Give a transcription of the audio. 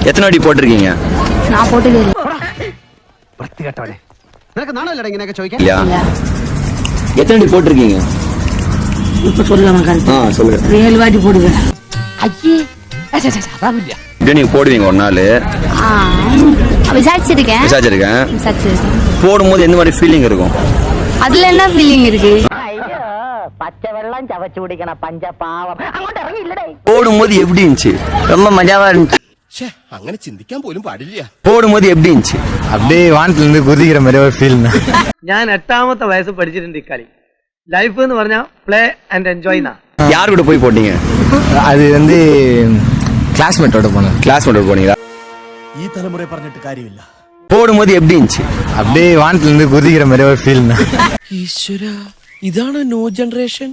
எத்தனை வாட்டி போட்டிருக்கீங்க? நான் போட்டதே இல்ல. இல்லையா? எத்தனை வாட்டி போட்டிருக்கீங்க? இப்ப சொல்லலாம். சொல்லுங்க. 7 வாட்டி போடுவேன். இப்படியே நீங்க போடுவீங்க ஒரு நாள்? விசாரிச்சிருக்கேன். போடும்போது எந்த மாதிரி ஃபீலிங் இருக்கும்? அதுல என்ன ஃபீலிங் இருக்கு? பச்சை வெள்ளம் சவச்சு குடிக்கணும் பஞ்ச பாவம். அங்கோട്ട് இறங்கி இல்லடே. போடும்போது எப்படி இருந்துச்சு? ரொம்ப மஜாவா இருந்துச்சு. അങ്ങനെ ചിന്തിക്കാൻ പോലും പാടില്ല. போடும்போது எப்படி இருந்துச்சு? அப்படியே வானத்துல இருந்து குதிக்கிற மாதிரி ஒரு ஃபீல். ഞാൻ 8ാമത്തെ വയസ്സ് പഠിച്ചിട്ടുണ്ട് ഇക്കളി. ലൈഫ് എന്ന് പറഞ്ഞാൽ പ്ലേ ആൻഡ് എൻജോയ് ന്നാ. யார் கூட போய் போட்டீங்க? அது வந்து கிளாஸ்மேட்டோட போனேன். கிளாஸ்மேட்டோட போனீங்களா? ഈ തലമുറ പറഞ്ഞിട്ട് കാര്യമില്ല. போடும்போது எப்படி இருந்துச்சு? அப்படியே வானத்துல இருந்து குதிக்கிற மாதிரி ஒரு ஃபீல். ഈശ്വര, ഇതാണ് ന്യൂ ജനറേഷൻ.